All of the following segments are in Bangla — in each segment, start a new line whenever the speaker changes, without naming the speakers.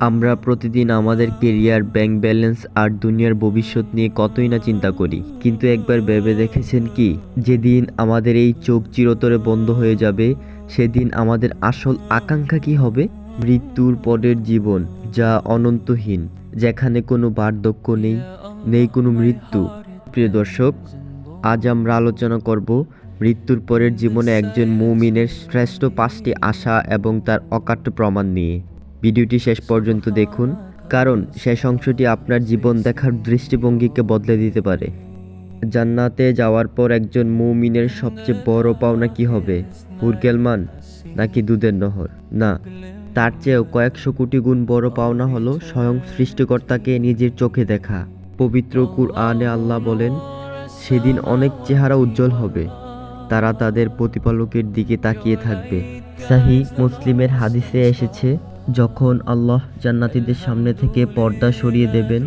আমরা প্রতিদিন আমাদের কেরিয়ার, ব্যাংক ব্যালেন্স আর দুনিয়ার ভবিষ্যৎ নিয়ে কতই না চিন্তা করি, কিন্তু একবার ভেবে দেখেছেন কি, যেদিন আমাদের এই চোখ চিরতরে বন্ধ হয়ে যাবে সেদিন আমাদের আসল আকাঙ্ক্ষা কি হবে? মৃত্যুর পরের জীবন, যা অনন্তহীন, যেখানে কোনো বার্ধক্য নেই, নেই কোনো মৃত্যু। প্রিয় দর্শক, আজ আমরা আলোচনা করব মৃত্যুর পরের জীবনে একজন মুমিনের শ্রেষ্ঠ 5টি আশা এবং তার অকাট্য প্রমাণ নিয়ে। ভিডিওটি শেষ পর্যন্ত দেখুন, কারণ শেষ অংশটি আপনার জীবন দেখার দৃষ্টিভঙ্গিকে বদলে দিতে পারে। জান্নাতে যাওয়ার পর একজন মুমিনের সবচেয়ে বড় পাওনা কি হবে? হুরগেলমান নাকি দুধের নহর? না, তার চেয়েও কয়েকশো কোটি গুণ বড় পাওনা হলো স্বয়ং সৃষ্টিকর্তাকে নিজের চোখে দেখা। পবিত্র কুরআনে আল্লাহ বলেন, সেদিন অনেক চেহারা উজ্জ্বল হবে, তারা তাদের প্রতিপালকের দিকে তাকিয়ে থাকবে। সহিহ মুসলিমের হাদিসে এসেছে, যখন আল্লাহ জান্নাতীদের সামনে থেকে পর্দা সরিয়ে দেবেন,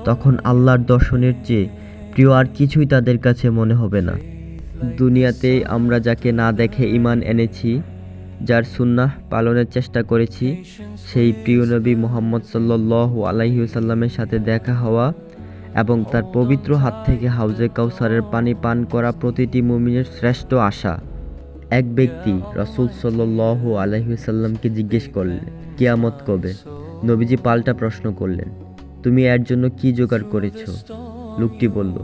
তখন আল্লাহর দর্শনের চেয়ে প্রিয় আর কিছুই তাদের কাছে মনে হবে না। দুনিয়াতে আমরা যাকে না দেখে ঈমান এনেছি, যার সুন্নাহ পালনের চেষ্টা করেছি, সেই প্রিয় নবী মুহাম্মদ সাল্লাল্লাহু আলাইহি ওয়াসাল্লামের সাথে দেখা হওয়া এবং তার পবিত্র হাত থেকে হাউজে কাউসারের পানি পান করা প্রতিটি মুমিনের শ্রেষ্ঠ আশা। এক ব্যক্তি রাসূল সাল্লাল্লাহু আলাইহি ওয়াসাল্লামকে জিজ্ঞেস করলেন, কিয়ামত কবে? নবীজি পাল্টা প্রশ্ন করলেন, তুমি এর জন্য কি জোগাড় করেছ? লোকটি বলল,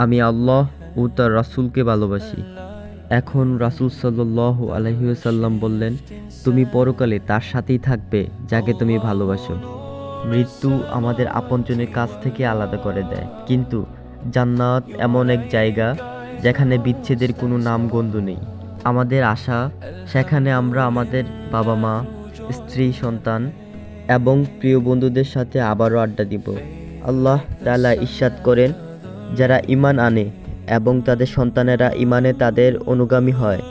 আমি আল্লাহ ও তার রাসূলকে ভালোবাসি। এখন রাসূল সাল্লাল্লাহু আলাইহি ওয়াসাল্লাম বললেন, তুমি পরকালে তার সাথেই থাকবে যাকে তুমি ভালোবাসো। মৃত্যু আমাদের আপনজনের কাছ থেকে আলাদা করে দেয়, কিন্তু জান্নাত এমন এক জায়গা যেখানে বিচ্ছেদের কোনো নামগন্ধ নেই। আমাদের আশা, সেখানে আমরা আমাদের বাবা মা, স্ত্রী, সন্তান এবং প্রিয় বন্ধুদের সাথে আবারও আড্ডা দিব। আল্লাহ তাআলা ইরশাদ করেন, যারা ঈমান আনে এবং তাদের সন্তানেরা ঈমানে তাদের অনুগামী হয়,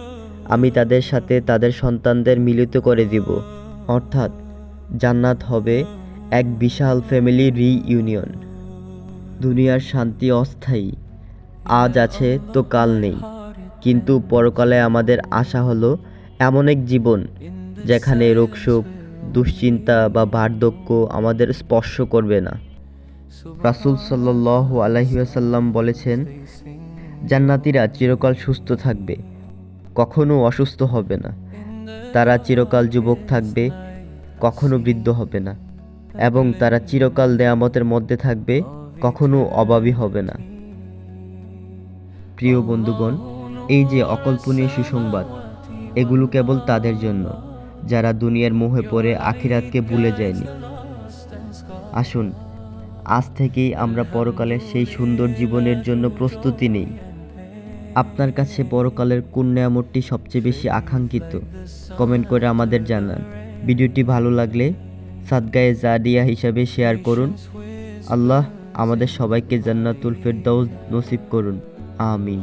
আমি তাদের সাথে তাদের সন্তানদের মিলিত করে দিব। অর্থাৎ জান্নাত হবে এক বিশাল ফ্যামিলি রিইউনিয়ন। দুনিয়ার শান্তি অস্থায়ী, আজ আছে তো কাল নেই, কিন্তু পরকালে আমাদের আশা হলো এমন এক জীবন যেখানে রোগশোক, দুশ্চিন্তা বা বার্ধক্য আমাদের স্পর্শ করবে না। রাসূল সাল্লাল্লাহু আলাইহি ওয়াসাল্লাম বলেছেন, জান্নাতীরা চিরকাল সুস্থ থাকবে, কখনো অসুস্থ হবে না। তারা চিরকাল যুবক থাকবে, কখনো বৃদ্ধ হবে না, এবং তারা চিরকাল নেয়ামতের মধ্যে থাকবে, কখনো অভাবী হবে না। প্রিয় বন্ধুগণ, এই যে অকল্পনীয় সুসংবাদ, এগুলো কেবল তাদের জন্য যারা দুনিয়ার মোহে পড়ে আখিরাতকে ভুলে যায়নি। আসুন, আজ থেকেই আমরা পরকালের সেই সুন্দর জীবনের জন্য প্রস্তুতি নেই। আপনার কাছে পরকালের কোন নেয়ামতটি সবচেয়ে বেশি আকাঙ্ক্ষিত? কমেন্ট করে আমাদের জানান। ভিডিওটি ভালো লাগলে সাদগায়ে জারিয়া হিসাবে শেয়ার করুন। আল্লাহ আমাদের সবাইকে জান্নাতুল ফেরদাউস নসিব করুন। আমিন।